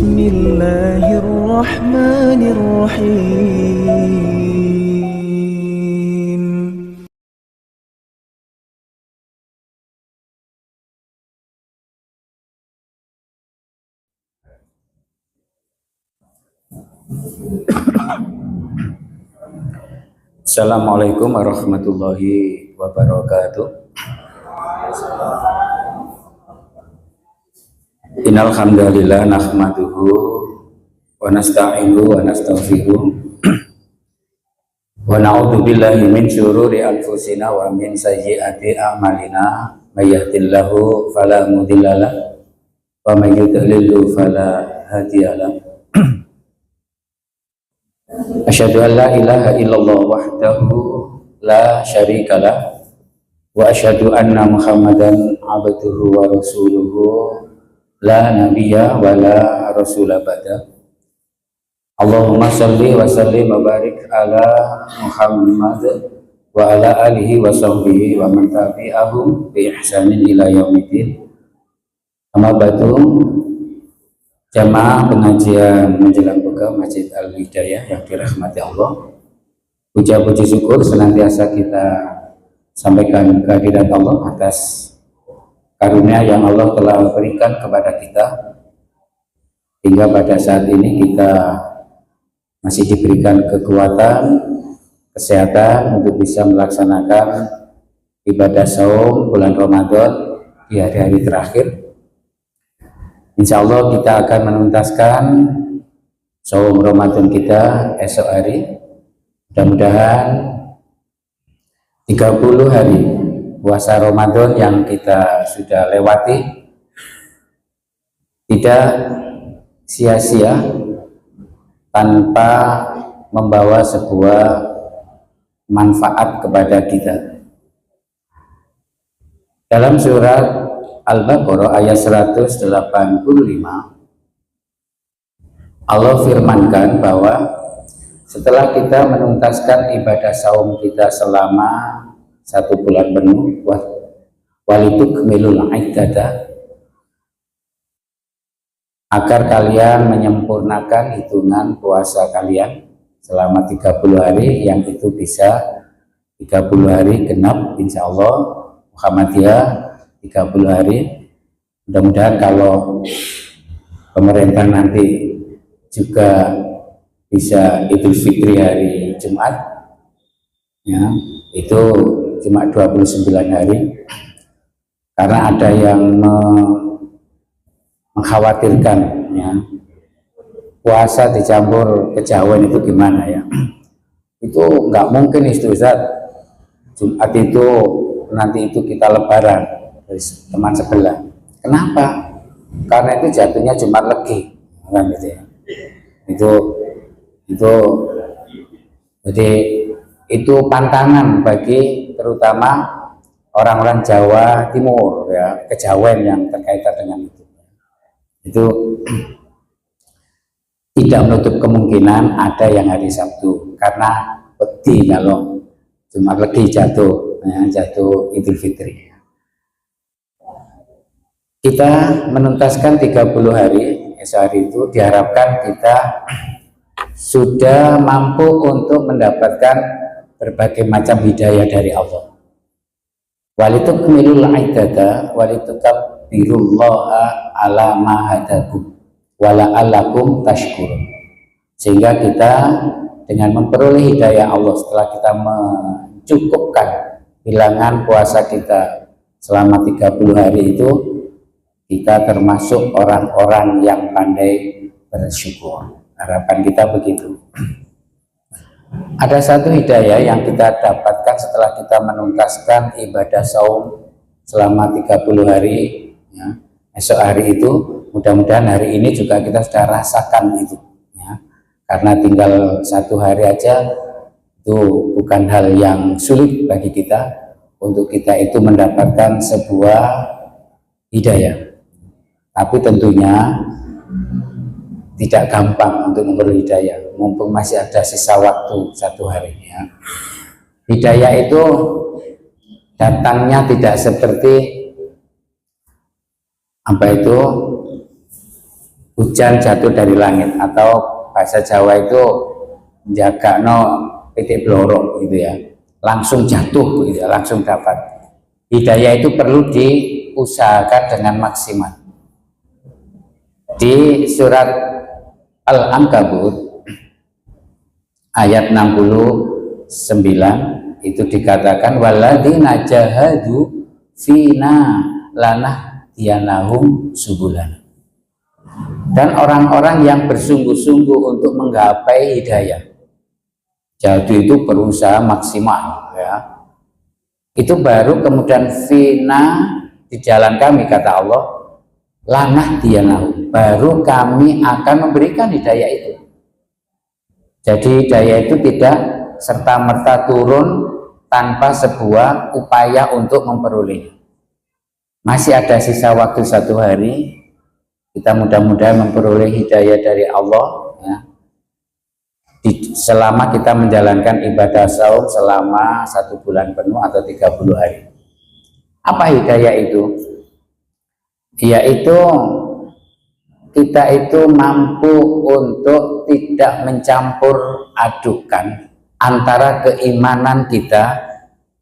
بسم الله الرحمن الرحيم. Assalamualaikum warahmatullahi wabarakatuh. Innal hamdalillah nahmaduhu wa nasta'inuhu wa nastaghfiruh wa na'udzu billahi min syururi anfusina wa min sayyiati a'malina may yahdihillahu fala mudhillalah wa may yudlilhu fala hadiyalah. Asyhadu an la ilaha illallah wahdahu la syarikalah wa asyhadu anna Muhammadan abduhu wa rasuluhu la nabiyya wa la rasula ba'da. Allahumma shalli wa sallim wa barik ala Muhammad wa ala alihi wa sahbihi wa man tabi'ahum bi ihsanin ila yaumiddin. Amma ba'du, jamaah pengajian menjelang buka Masjid Al-Hidayah yang dirahmati Allah. Puja-puji syukur senantiasa kita sampaikan kehadirat Allah atas karunia yang Allah telah berikan kepada kita hingga pada saat ini kita masih diberikan kekuatan, kesehatan untuk bisa melaksanakan ibadah saum bulan Ramadan di hari-hari terakhir. Insya Allah kita akan menuntaskan saum Ramadan kita esok hari. Mudah-mudahan 30 hari puasa Ramadan yang kita sudah lewati tidak sia-sia tanpa membawa sebuah manfaat kepada kita. Dalam surat Al-Baqarah ayat 185 Allah firmankan bahwa setelah kita menuntaskan ibadah saum kita selama 1 bulan penuh, walitukmilul iddata, agar kalian menyempurnakan hitungan puasa kalian selama 30 hari, yang itu bisa 30 hari genap insya Allah Muhammadiyah 30 hari. Mudah-mudahan kalau pemerintah nanti juga bisa Idul Fitri hari Jumat, ya, itu cuma 29 hari, karena ada yang mengkhawatirkan, ya, puasa dicampur kejawen itu gimana ya. Itu nggak mungkin Ustaz, Jumat itu nanti itu kita lebaran dari teman sebelah. Kenapa? Karena itu jatuhnya Jumat Legi, kan gitu ya. Itu jadi itu pantangan bagi terutama orang-orang Jawa Timur, ya, kejawen yang terkaitan dengan itu tidak menutup kemungkinan ada yang hari Sabtu, karena peti kalau Jumat Legi jatuh, ya, jatuh Idul Fitri. Kita menuntaskan 30 hari sehari itu diharapkan kita sudah mampu untuk mendapatkan berbagai macam hidayah dari Allah. Walitukmilul iddata walitukabbirullaha ala ma hadakum wala'allakum tashkurun. Sehingga kita dengan memperoleh hidayah Allah, setelah kita mencukupkan bilangan puasa kita selama 30 hari itu, kita termasuk orang-orang yang pandai bersyukur. Harapan kita begitu. Ada satu hidayah yang kita dapatkan setelah kita menuntaskan ibadah saum selama 30 hari, ya, esok hari itu, mudah-mudahan hari ini juga kita sudah rasakan itu, ya, karena tinggal 1 hari aja itu bukan hal yang sulit bagi kita untuk kita itu mendapatkan sebuah hidayah, tapi tentunya tidak gampang untuk memberi hidayah, mumpung masih ada sisa waktu 1 hari, ya. Hidayah itu datangnya tidak seperti hujan jatuh dari langit, atau bahasa Jawa itu jaga no titik blorok gitu ya, langsung jatuh gitu ya, langsung dapat. Hidayah itu perlu diusahakan dengan maksimal. Di surat Al-Ankabut ayat 69 itu dikatakan walladzina jahadu fina lanahdyanahum subulana. Dan orang-orang yang bersungguh-sungguh untuk menggapai hidayah, jadi itu berusaha maksimal ya, itu baru kemudian fina, di jalan kami kata Allah, lanahdyanahum, baru kami akan memberikan hidayah itu. Jadi hidayah itu tidak serta-merta turun tanpa sebuah upaya untuk memperoleh. Masih ada sisa waktu 1 hari, kita mudah-mudahan memperoleh hidayah dari Allah ya. Selama kita menjalankan ibadah saum selama 1 bulan penuh atau 30 hari. Apa hidayah itu? Yaitu kita itu mampu untuk tidak mencampur adukan antara keimanan kita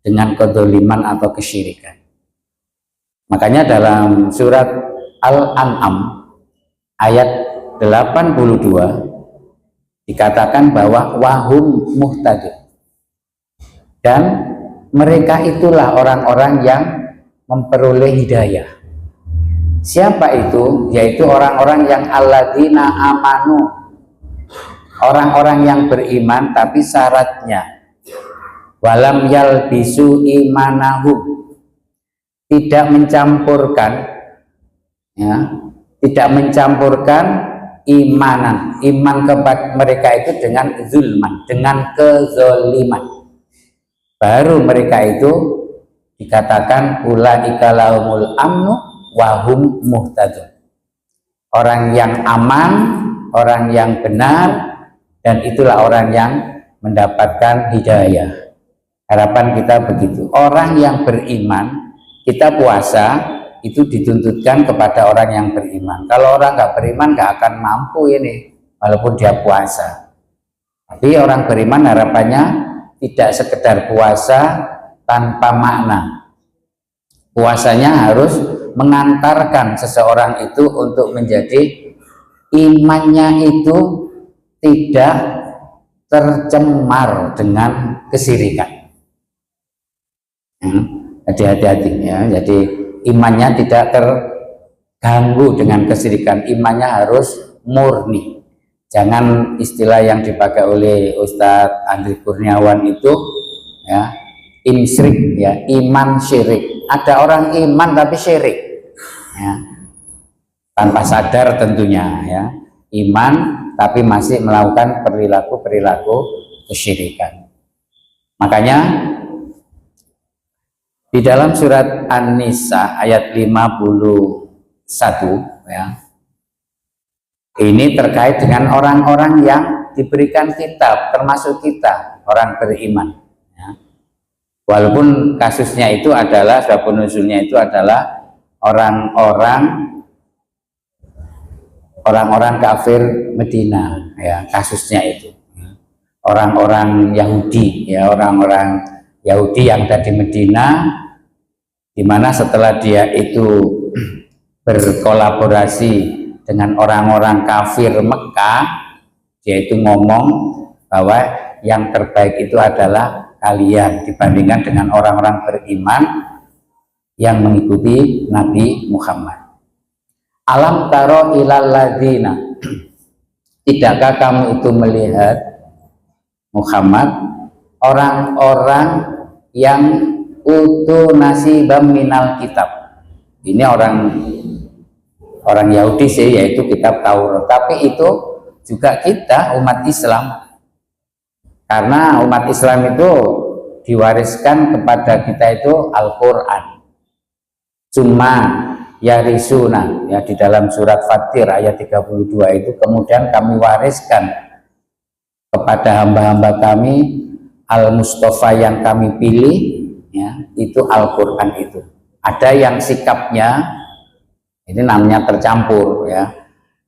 dengan kedzaliman atau kesyirikan. Makanya dalam surat Al-An'am ayat 82 dikatakan bahwa wahum muhtadun, dan mereka itulah orang-orang yang memperoleh hidayah. Siapa itu? Yaitu orang-orang yang alladzina amanu, orang-orang yang beriman, tapi syaratnya walam yalbisu imanahum, tidak mencampurkan ya, tidak mencampurkan iman kepada mereka itu dengan zulman, dengan kezoliman. Baru mereka itu dikatakan ulaika lahumul amnu wahum muhtadun, orang yang aman, orang yang benar, dan itulah orang yang mendapatkan hidayah. Harapan kita begitu. Orang yang beriman, kita puasa itu dituntutkan kepada orang yang beriman. Kalau orang nggak beriman nggak akan mampu ini, walaupun dia puasa. Tapi orang beriman harapannya tidak sekedar puasa tanpa makna. Puasanya harus mengantarkan seseorang itu untuk menjadi imannya itu tidak tercemar dengan kesyirikan. Jadi hati-hati ya. Jadi imannya tidak terganggu dengan kesyirikan, imannya harus murni. Jangan istilah yang dipakai oleh Ustadz Andri Kurniawan itu ya, insyirik ya, iman syirik. Ada orang iman tapi syirik ya, tanpa sadar tentunya ya, iman tapi masih melakukan perilaku kesyirikan. Makanya di dalam surat An-Nisa ayat 51 ya, ini terkait dengan orang-orang yang diberikan kitab, termasuk kita orang beriman ya. Walaupun kasusnya itu adalah, sebab nuzulnya itu adalah orang-orang kafir Medina ya, kasusnya itu orang-orang Yahudi ya, orang-orang Yahudi yang ada di Medina, di mana setelah dia itu berkolaborasi dengan orang-orang kafir Mekah, dia itu ngomong bahwa yang terbaik itu adalah kalian dibandingkan dengan orang-orang beriman yang mengikuti Nabi Muhammad. Alam taro ilal ladina, tidakkah kamu itu melihat Muhammad orang-orang yang utu nasibam minal kitab. Ini orang Yahudi sih, yaitu kitab Taurat, tapi itu juga kita umat Islam, karena umat Islam itu diwariskan kepada kita itu Al-Quran. Cuma yarisuna ya, di dalam surat Fatir ayat 32 itu kemudian kami wariskan kepada hamba-hamba kami Al-Mustafa yang kami pilih ya, itu Al-Quran itu. Ada yang sikapnya ini namanya tercampur ya,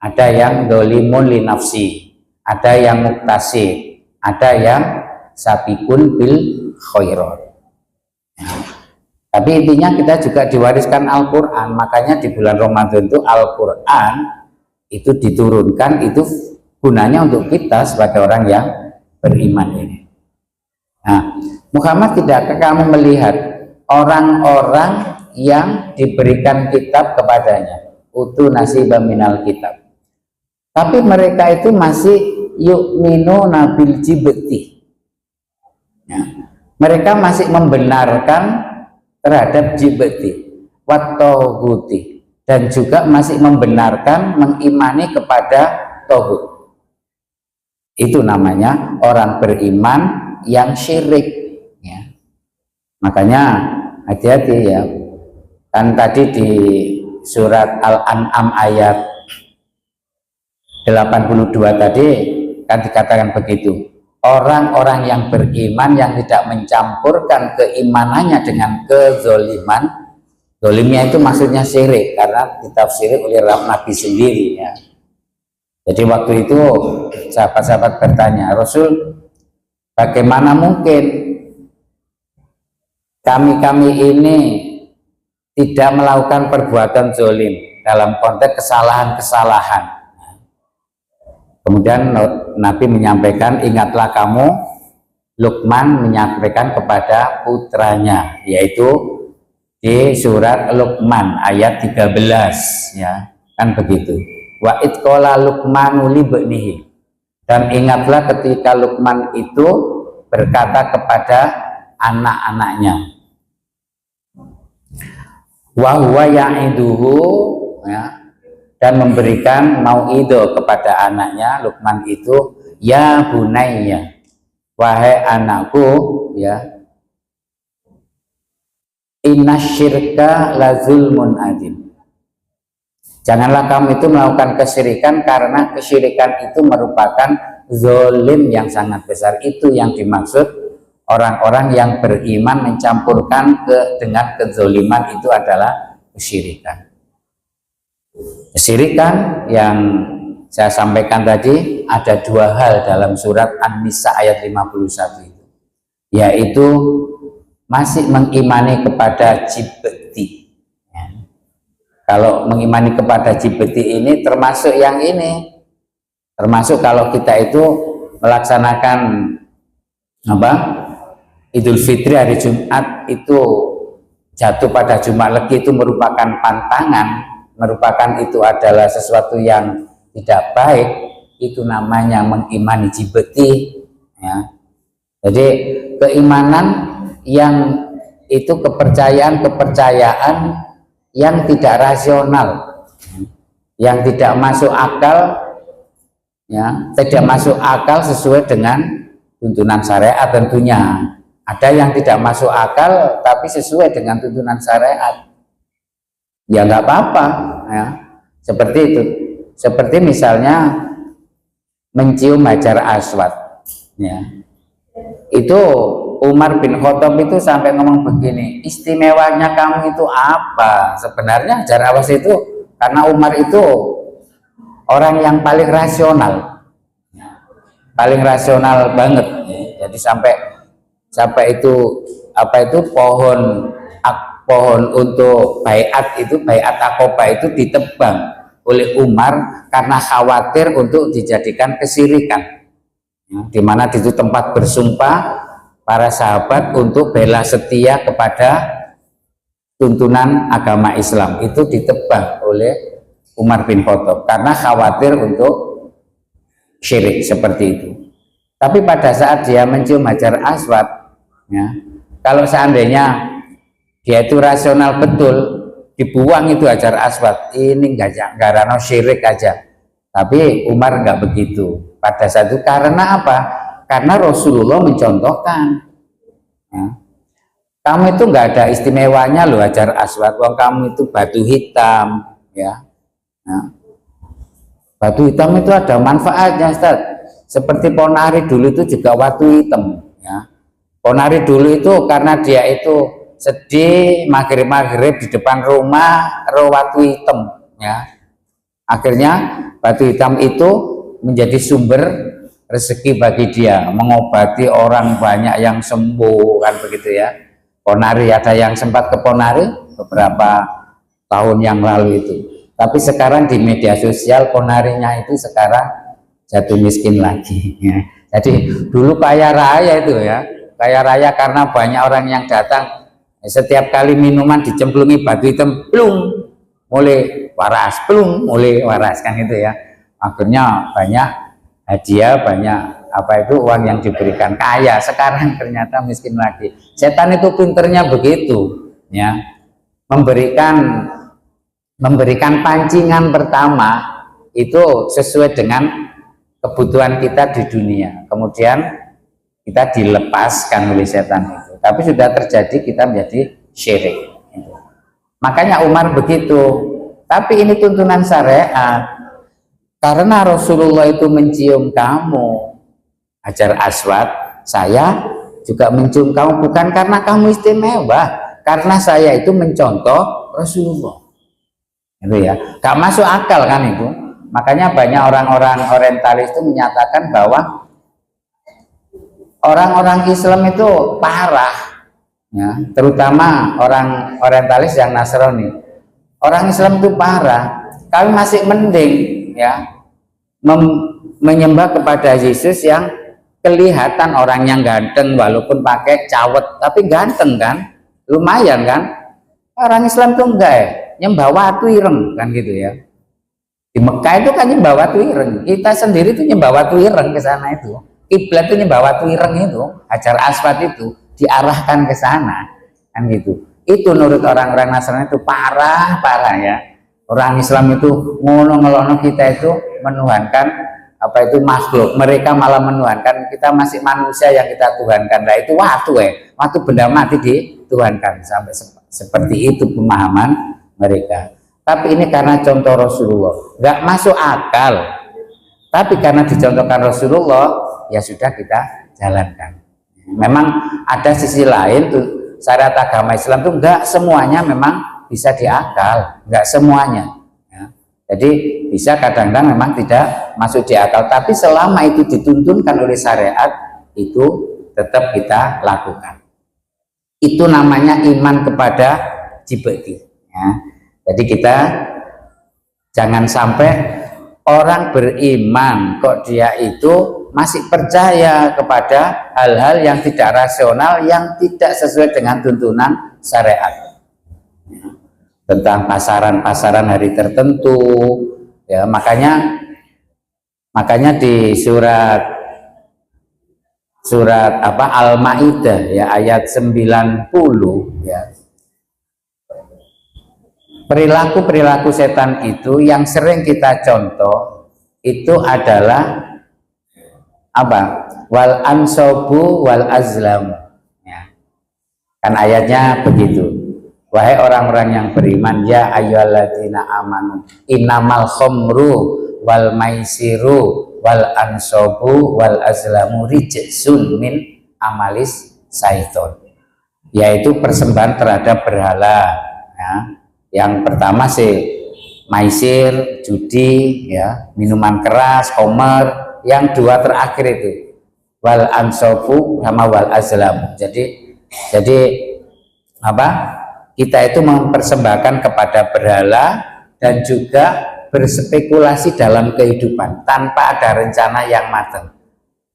ada yang dolimun li nafsi, ada yang muktasib, ada yang sabiqun bil khairat. Tapi intinya kita juga diwariskan Al-Quran, makanya di bulan Ramadan itu Al-Quran itu diturunkan, itu gunanya untuk kita sebagai orang yang beriman ini. Nah, Muhammad, tidakkah kamu melihat orang-orang yang diberikan kitab kepadanya, utu nasibam minal kitab, tapi mereka itu masih yu'minu nabil jibti, ya, mereka masih membenarkan terhadap jibti wat-taghuti, dan juga masih membenarkan, mengimani kepada toghut. Itu namanya orang beriman yang syirik, ya. Makanya hati-hati ya, kan tadi di surat Al-An'am ayat 82 tadi kan dikatakan begitu, orang-orang yang beriman yang tidak mencampurkan keimanannya dengan kezoliman. Zolimnya itu maksudnya syirik, karena ditafsiri oleh Nabi sendiri, ya. Jadi waktu itu sahabat-sahabat bertanya, Rasul, bagaimana mungkin kami ini tidak melakukan perbuatan zolim dalam konteks kesalahan-kesalahan. Kemudian Nabi menyampaikan, ingatlah kamu, Luqman menyampaikan kepada putranya, yaitu di surat Luqman ayat 13, ya, kan begitu. Wa id qala Luqmanu li ibnihi, dan ingatlah ketika Luqman itu berkata kepada anak-anaknya, wa huwa ya'iduhu, ya, dan memberikan mau'ido kepada anaknya Luqman itu, ya bunayya, wahai anakku, ya, innasyirka la zulmun adzim, janganlah kamu itu melakukan kesyirikan, karena kesyirikan itu merupakan zolim yang sangat besar. Itu yang dimaksud orang-orang yang beriman mencampurkan dengan kezoliman, itu adalah kesyirikan. Kesyirikan yang saya sampaikan tadi ada dua hal dalam surat An-Nisa ayat 51 itu, yaitu masih mengimani kepada jibti, ya. Kalau mengimani kepada jibti ini termasuk yang ini, termasuk kalau kita itu melaksanakan apa, Idul Fitri hari Jumat itu jatuh pada Jumat Legi, itu merupakan pantangan, merupakan itu adalah sesuatu yang tidak baik, itu namanya mengimani jibti, ya. Jadi keimanan yang itu kepercayaan yang tidak rasional, yang tidak masuk akal, ya, tidak masuk akal sesuai dengan tuntunan syariat. Tentunya ada yang tidak masuk akal tapi sesuai dengan tuntunan syariat, ya nggak apa-apa, ya. Seperti itu, seperti misalnya mencium Hajar Aswad, ya. Itu Umar bin Khattab itu sampai ngomong begini, istimewanya kamu itu apa? Sebenarnya Hajar Aswad itu, karena Umar itu orang yang paling rasional, paling rasional banget, ya. Jadi sampai itu apa itu pohon untuk baiat itu, baiat Aqobah itu ditebang oleh Umar karena khawatir untuk dijadikan kesyirikan, ya, di mana itu tempat bersumpah para sahabat untuk bela setia kepada tuntunan agama Islam, itu ditebang oleh Umar bin Khattab karena khawatir untuk syirik seperti itu. Tapi pada saat dia mencium Hajar Aswad, ya, kalau seandainya dia itu rasional betul, dibuang itu Hajar Aswad, ini nggak garano syirik aja. Tapi Umar nggak begitu pada saat itu. Karena apa? Karena Rasulullah mencontohkan, ya, kamu itu nggak ada istimewanya loh Hajar Aswad, wong kamu itu batu hitam, ya. Nah, batu hitam itu ada manfaatnya, Ustaz. Seperti Ponari dulu itu juga batu hitam, ya. Ponari dulu itu karena dia itu sedih maghrib di depan rumah, batu hitam, ya. Akhirnya batu hitam itu menjadi sumber rezeki bagi dia, mengobati orang banyak yang sembuh kan begitu ya. Ponari, ada yang sempat ke Ponari beberapa tahun yang lalu itu. Tapi sekarang di media sosial Ponarinya itu sekarang jatuh miskin lagi ya. Jadi dulu kaya raya itu ya, kaya raya karena banyak orang yang datang, setiap kali minuman dicemplungi batu hitam, plung, mulai waras, plung, mulai waras kan itu ya. Akhirnya banyak hadiah, banyak apa itu uang yang diberikan, kaya. Sekarang ternyata miskin lagi. Setan itu pinternya begitu ya, memberikan pancingan pertama itu sesuai dengan kebutuhan kita di dunia, kemudian kita dilepaskan oleh setan itu, tapi sudah terjadi kita menjadi syirik gitu. Makanya Umar begitu. Tapi ini tuntunan syariat, karena Rasulullah itu mencium kamu Hajar Aswad, saya juga mencium kamu bukan karena kamu istimewa, karena saya itu mencontoh Rasulullah itu ya, gak masuk akal kan itu. Makanya banyak orang-orang orientalis itu menyatakan bahwa orang-orang Islam itu parah ya, terutama orang orientalis yang Nasrani. Orang Islam itu parah, kami masih mending ya menyembah kepada Yesus yang kelihatan orang yang ganteng, walaupun pakai cawet tapi ganteng kan, lumayan kan. Orang Islam itu enggak ya, nyembah watu ireng kan gitu ya. Di Mekah itu kan nyembah watu ireng, kita sendiri itu nyembah watu ireng ke sana itu. Kiblat itu nyembah watu ireng itu, Hajar Aswad itu diarahkan ke sana kan gitu. Itu menurut orang-orang Nasrani itu parah ya. Orang Islam itu ngono-ngono, kita itu menuhankan apa itu makhluk, mereka malah menuhankan kita, masih manusia yang kita tuhankan. Nah itu watu watu benda mati dituhankan, sampai seperti itu pemahaman mereka. Tapi ini karena contoh Rasulullah, nggak masuk akal. Tapi karena dicontohkan Rasulullah, ya sudah kita jalankan. Memang ada sisi lain tuh, syariat agama Islam tuh nggak semuanya memang bisa diakal, nggak semuanya. Ya. Jadi bisa kadang-kadang memang tidak masuk di akal. Tapi selama itu dituntunkan oleh syariat, itu tetap kita lakukan. Itu namanya iman kepada Jibril. Ya. Jadi kita jangan sampai orang beriman kok dia itu masih percaya kepada hal-hal yang tidak rasional, yang tidak sesuai dengan tuntunan syariat. Tentang pasaran hari tertentu, ya makanya di surat apa Al-Maidah ya ayat 90 ya. Perilaku setan itu yang sering kita contoh itu adalah apa? Wal ansobu wal azlam ya. Kan ayatnya begitu. Wahai orang-orang yang beriman, ya ayyuhalladzina amanu innamal khamru wal maisiru wal ansobu wal azlamu rijsun min amalis syaiton. Yaitu persembahan terhadap berhala ya. Yang pertama sih maisir, judi, ya, minuman keras, homer. Yang dua terakhir itu wal ansofu sama wal azlam. Jadi apa? Kita itu mempersembahkan kepada berhala dan juga berspekulasi dalam kehidupan tanpa ada rencana yang matang.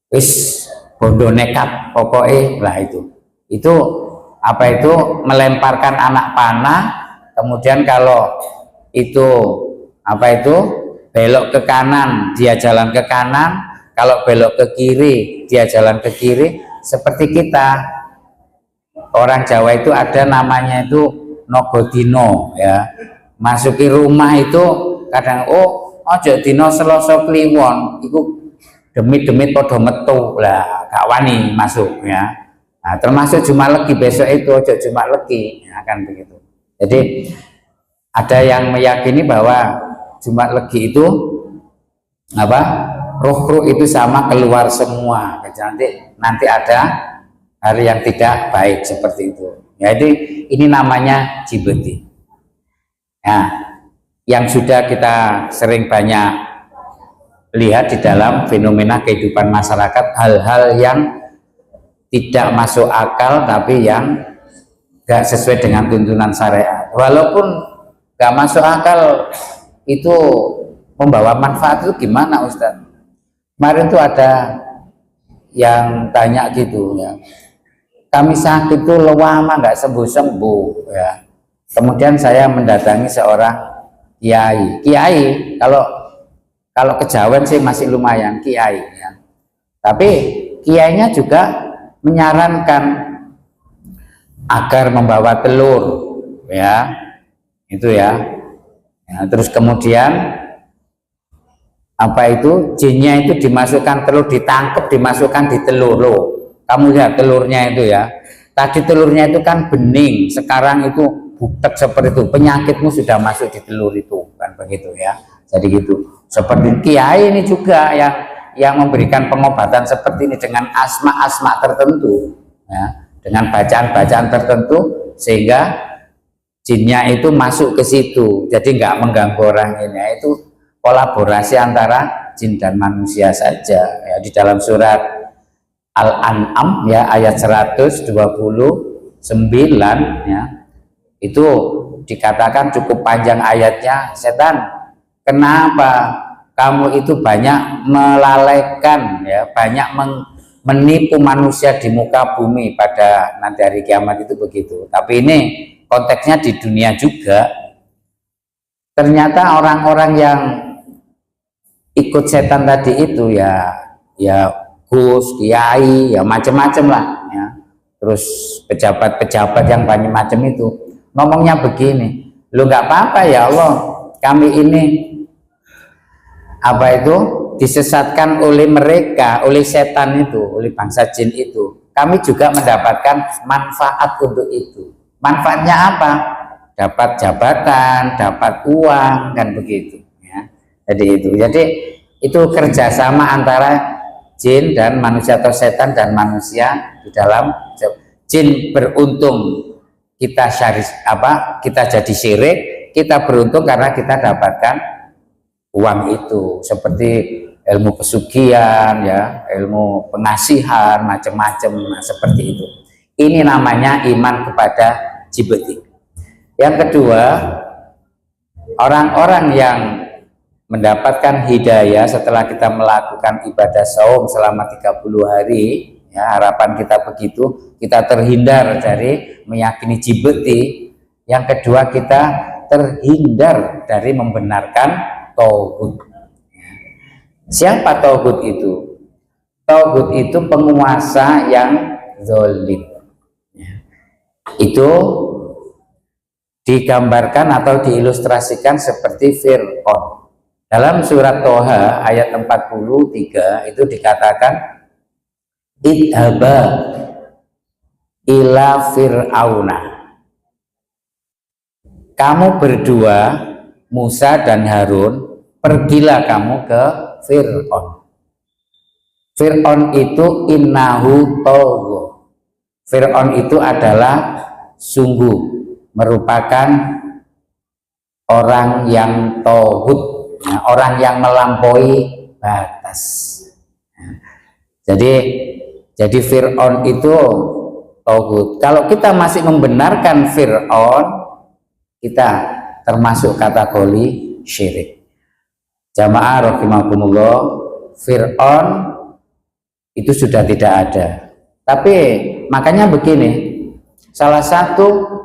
Wis bondo nekat pokoknya lah itu. Itu apa itu melemparkan anak panah. Kemudian kalau itu apa itu belok ke kanan, dia jalan ke kanan. Kalau belok ke kiri, dia jalan ke kiri. Seperti kita orang Jawa itu ada namanya itu nogodino ya. Masuki rumah itu kadang ojo dino Selasa Kliwon, itu demit-demit podo metu lah, gak wani masuk ya. Nah, termasuk Jumat Legi besok itu ojo Jumat Legi, ya, kan begitu. Jadi ada yang meyakini bahwa Jumat Legi itu apa? Roh-roh itu sama keluar semua. Nanti ada hari yang tidak baik seperti itu. Jadi ini namanya jibeti. Nah, yang sudah kita sering banyak lihat di dalam fenomena kehidupan masyarakat, hal-hal yang tidak masuk akal tapi yang gak sesuai dengan tuntunan syariat. Walaupun gak masuk akal itu membawa manfaat, itu gimana Ustaz? Kemarin tuh ada yang tanya gitu ya, kami sakit tuh lama gak sembuh-sembuh ya. Kemudian saya mendatangi seorang kiai. Kalau kejawen sih masih lumayan, kiai ya. Tapi kiainya juga menyarankan agar membawa telur ya, itu ya. Terus kemudian apa itu, jinnya itu dimasukkan telur, ditangkap, dimasukkan di telur loh. Kamu lihat telurnya itu ya. Tadi telurnya itu kan bening, sekarang itu butek seperti itu. Penyakitmu sudah masuk di telur itu, kan begitu ya. Jadi gitu. Seperti kiai ini juga yang memberikan pengobatan seperti ini dengan asma-asma tertentu ya, dengan bacaan-bacaan tertentu sehingga jinnya itu masuk ke situ. Jadi nggak mengganggu orang ini. Itu kolaborasi antara jin dan manusia saja ya, di dalam surat Al-An'am ya ayat 129 ya, itu dikatakan cukup panjang ayatnya, setan, kenapa kamu itu banyak melalaikan ya, banyak menipu manusia di muka bumi pada nanti hari kiamat, itu begitu. Tapi ini konteksnya di dunia juga. Ternyata orang-orang yang ikut setan tadi itu ya Gus, kiai, ya macam-macam lah ya. Terus pejabat-pejabat yang banyak macam itu ngomongnya begini, lu nggak apa-apa ya Allah, kami ini apa itu disesatkan oleh mereka, oleh setan itu, oleh bangsa jin itu, kami juga mendapatkan manfaat untuk itu. Manfaatnya apa? Dapat jabatan, dapat uang, kan begitu ya. Jadi itu kerjasama antara jin dan manusia atau setan dan manusia di dalam. Jin beruntung kita kita jadi syirik, kita beruntung karena kita dapatkan uang itu, seperti ilmu pesugihan ya, ilmu pengasihan, macam-macam seperti itu. Ini namanya iman kepada Jibril. Yang kedua, orang-orang yang mendapatkan hidayah setelah kita melakukan ibadah saum selama 30 hari ya, harapan kita begitu, kita terhindar dari meyakini jibti. Yang kedua, kita terhindar dari membenarkan tauhid. Siapa tauhid itu? Tauhid itu penguasa yang zalim. Itu digambarkan atau diilustrasikan seperti Fir'aun. Dalam surat Toha ayat 43 itu dikatakan, idhaba ila fir'auna, kamu berdua Musa dan Harun pergilah kamu ke Fir'aun. Fir'aun itu innahu tagha. Fir'aun itu adalah sungguh merupakan orang yang tauhid, orang yang melampaui batas. Jadi Fir'aun itu tauhid. Kalau kita masih membenarkan Fir'aun, kita termasuk kategori syirik. Jamaah rahimakumullah, Fir'aun itu sudah tidak ada. Tapi makanya begini, salah satu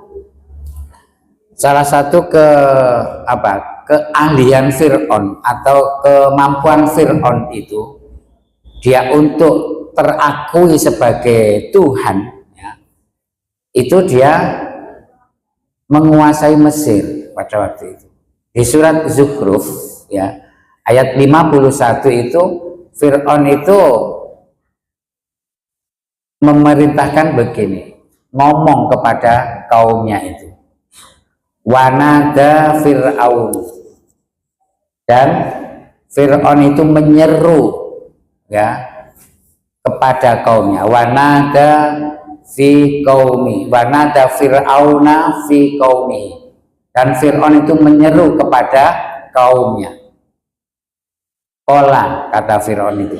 keahlian Fir'aun atau kemampuan Fir'aun itu, dia untuk terakui sebagai Tuhan ya, itu dia menguasai Mesir pada waktu itu. Di surat Zukhruf ya ayat 51 itu, Fir'aun itu memerintahkan begini, ngomong kepada kaumnya itu, wanada Fir'aun, dan Fir'aun itu menyeru ya kepada kaumnya, wanada fi qaumi, wanada Fir'auna fi qaumi, Dan Fir'aun itu menyeru kepada kaumnya. Qala, kata Fir'aun itu,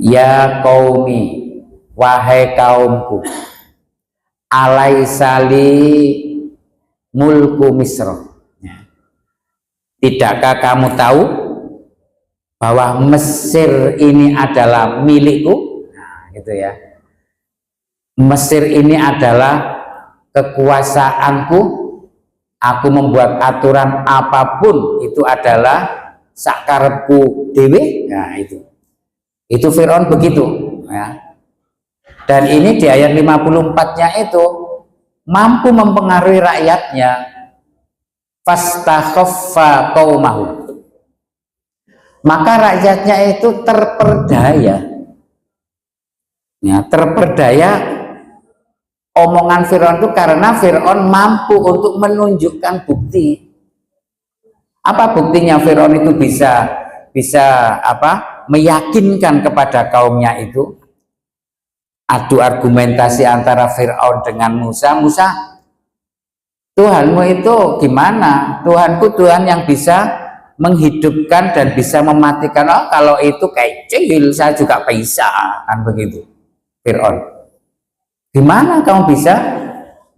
ya qaumi, wahai kaumku, alaisali mulku Misra. Tidakkah kamu tahu bahwa Mesir ini adalah milikku? Nah, gitu ya. Mesir ini adalah kekuasaanku. Aku membuat aturan apapun itu adalah sakarepku dewe. Nah, itu Fir'aun begitu ya. Dan ini di ayat 54-nya itu mampu mempengaruhi rakyatnya. Fastakhaffa qaumahu. Maka rakyatnya itu terperdaya. Ya, terperdaya omongan Fir'aun itu karena Fir'aun mampu untuk menunjukkan bukti. Apa buktinya Fir'aun itu bisa meyakinkan kepada kaumnya itu? Adu argumentasi antara Fir'aun dengan Musa. Musa, Tuhanmu itu gimana? Tuhanku Tuhan yang bisa menghidupkan dan bisa mematikan. Oh, kalau itu kecil saya juga bisa, kan begitu Fir'aun. Gimana kamu bisa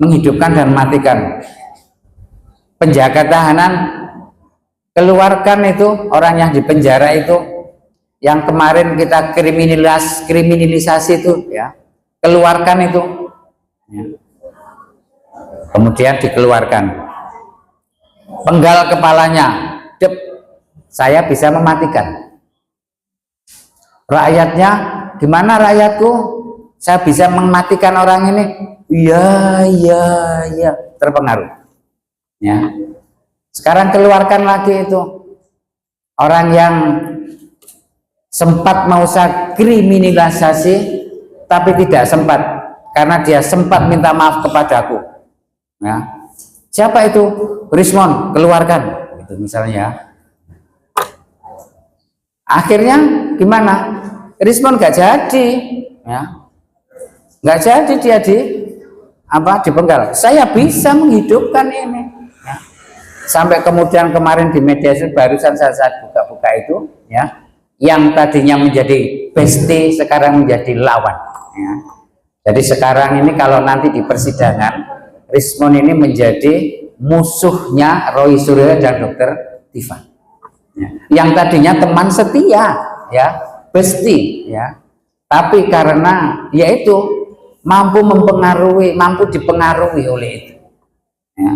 menghidupkan dan mematikan? Penjaga tahanan, keluarkan itu orang yang di penjara itu, yang kemarin kita kriminalisasi itu ya, keluarkan itu ya. Kemudian dikeluarkan, penggal kepalanya, dep, saya bisa mematikan. Rakyatnya, gimana rakyatku, saya bisa mematikan orang ini? Iya, terpengaruh ya. Sekarang keluarkan lagi itu orang yang sempat mau saya kriminalisasi tapi tidak sempat karena dia sempat minta maaf kepadaku ya. Siapa itu? Rismon, keluarkan itu misalnya. Akhirnya gimana? Rismon gak jadi ya, gak jadi dia dipenggal. Saya bisa menghidupkan ini ya. Sampai kemudian kemarin di media barusan saya buka-buka itu ya, yang tadinya menjadi bestie sekarang menjadi lawan ya. Jadi sekarang ini kalau nanti di persidangan Rismon ini menjadi musuhnya Roy Suryo dan Dr. Tifa ya. Yang tadinya teman setia ya, bestie ya, tapi karena yaitu mampu dipengaruhi oleh itu ya.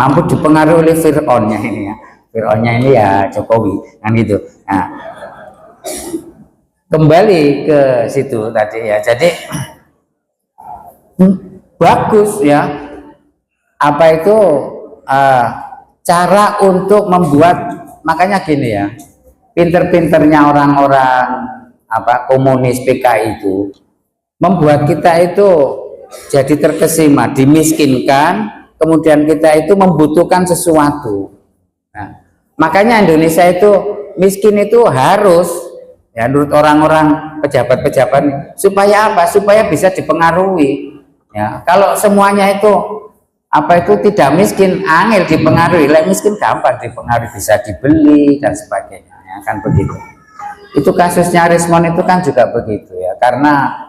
Mampu dipengaruhi oleh Fir'aunnya ini ya. Fir'aunnya ini ya Jokowi kan gitu. Nah, kembali ke situ tadi ya. Jadi bagus ya, apa itu cara untuk membuat, makanya gini ya, pinter-pinternya orang-orang komunis PKI itu membuat kita itu jadi terkesima, dimiskinkan, kemudian kita itu membutuhkan sesuatu. Nah, makanya Indonesia itu miskin itu harus ya, menurut orang-orang pejabat-pejabat, supaya apa? Supaya bisa dipengaruhi ya. Kalau semuanya itu tidak miskin, angel dipengaruhi. Like miskin gampang dipengaruhi, bisa dibeli dan sebagainya ya, kan begitu. Itu kasusnya Rismon itu kan juga begitu ya, karena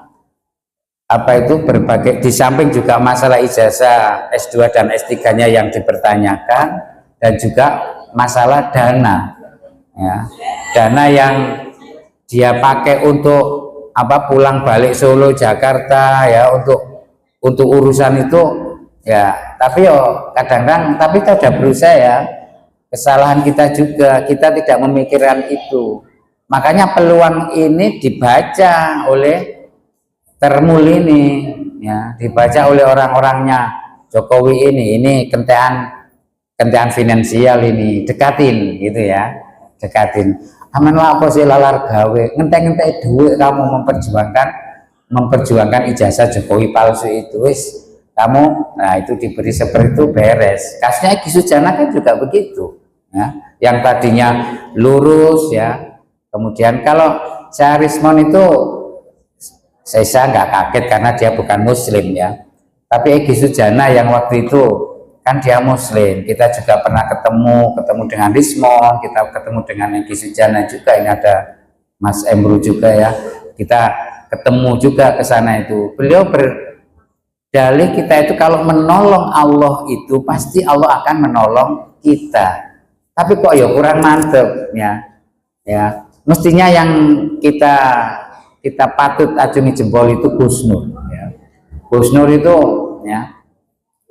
berbagai, di samping juga masalah ijazah S2 dan S3-nya yang dipertanyakan, dan juga masalah dana ya, dana yang dia pakai untuk pulang balik Solo Jakarta ya, untuk urusan itu ya. Tapi kadang-kadang tapi kita sudah berusaha ya, kesalahan kita juga, kita tidak memikirkan itu. Makanya peluang ini dibaca oleh Termul ini ya, dibaca oleh orang-orangnya Jokowi ini kentean finansial ini, dekatin gitu ya, dekatin. Aman lah apa sih lalar gawe, ngentek-ngentek duit kamu memperjuangkan ijazah Jokowi palsu itu, wis kamu, nah itu diberi seperti itu beres. Kasusnya Egy Sujana kan juga begitu ya, yang tadinya lurus ya, kemudian kalau Rismon itu saya nggak kaget karena dia bukan muslim ya, tapi Egy Sujana yang waktu itu kan dia muslim. Kita juga pernah ketemu dengan Rismon, kita ketemu dengan Egy Sujana juga, ini ada Mas Emru juga ya, kita ketemu juga ke sana itu. Beliau berdalih kita itu kalau menolong Allah itu pasti Allah akan menolong kita. Tapi kok ya kurang mantep ya. Mestinya yang kita patut acungi jempol itu Gus Nur ya. Gus Nur itu ya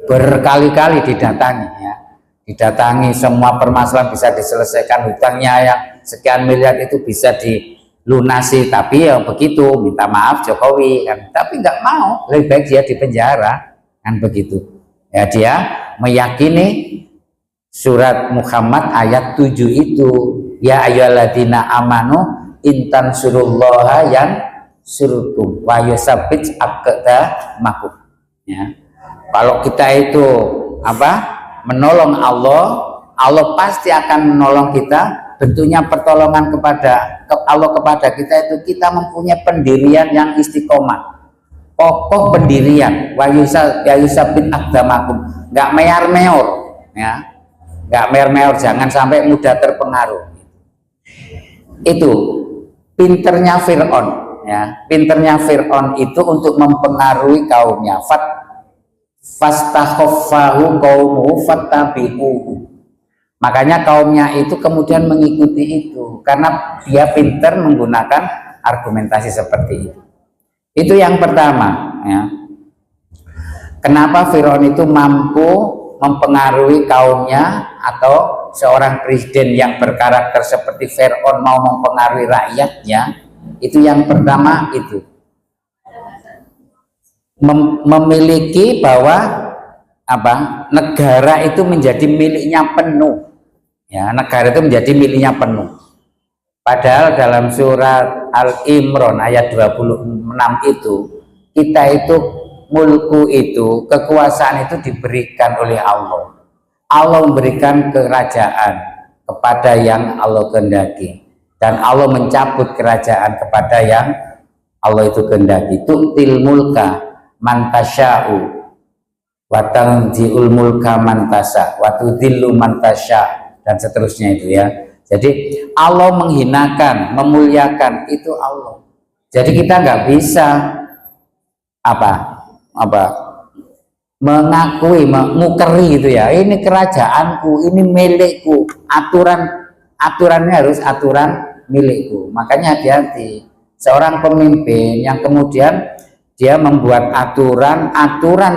berkali-kali didatangi, semua permasalahan bisa diselesaikan, hutangnya yang sekian miliar itu bisa dilunasi, tapi ya begitu, minta maaf Jokowi kan, tapi nggak mau, lebih baik dia di penjara kan begitu ya. Dia meyakini surat Muhammad ayat 7 itu, ya ayyuhalladzina amanu intan surullaha yang surukum wa yusabbit aqdamakum ya. Kalau kita itu menolong Allah pasti akan menolong kita. Bentuknya pertolongan kepada Allah kepada kita itu kita mempunyai pendirian yang istiqomah, kokoh pendirian. Wa yusabbit aqdamakum, nggak meyor-meyor ya, nggak meyor-meyor, jangan sampai mudah terpengaruh. Itu pinternya Fir'aun ya, pinternya Fir'aun itu untuk mempengaruhi kaumnya. Fastakhaffahu qaumuhu fattabi'uhu. Makanya kaumnya itu kemudian mengikuti itu karena dia pintar menggunakan argumentasi seperti itu. Itu yang pertama ya. Kenapa Firaun itu mampu mempengaruhi kaumnya, atau seorang presiden yang berkarakter seperti Firaun mau mempengaruhi rakyatnya? Itu yang pertama itu. Memiliki bahwa negara itu menjadi miliknya penuh ya, negara itu menjadi miliknya penuh, padahal dalam surat Al-Imran ayat 26 itu kita itu mulku itu, kekuasaan itu diberikan oleh Allah. Allah memberikan kerajaan kepada yang Allah kehendaki, dan Allah mencabut kerajaan kepada yang Allah itu kehendaki. Tu'til mulka mantasya'u wa tanzi'ul mulka mantasa wa tudhillu mantasya, dan seterusnya itu ya. Jadi Allah menghinakan, memuliakan itu Allah. Jadi kita nggak bisa mengakui, mengukeri itu ya, ini kerajaanku, ini milikku, aturannya harus aturan milikku. Makanya hati-hati seorang pemimpin yang kemudian dia membuat aturan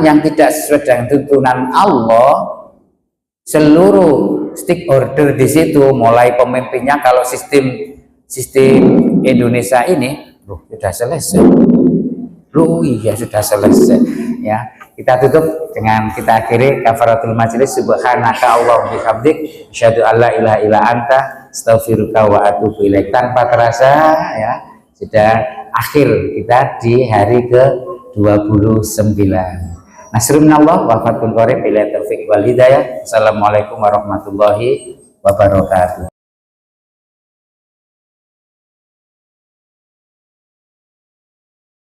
yang tidak sesuai dengan tuntunan Allah. Seluruh stakeholder di situ, mulai pemimpinnya, kalau sistem Indonesia ini, sudah selesai. Iya sudah selesai. Ya, kita tutup dengan kita akhiri kafaratul majelis. Subhanaka Allahumma bihamdik, asyhadu alla ilaha illa anta, astaghfiruka wa atubu ilaik. Tanpa terasa ya, sudah akhir kita di hari ke-29. Nasrunallah wa fathul qarib, bila taufiq wal hidayah. Assalamualaikum warahmatullahi wabarakatuh.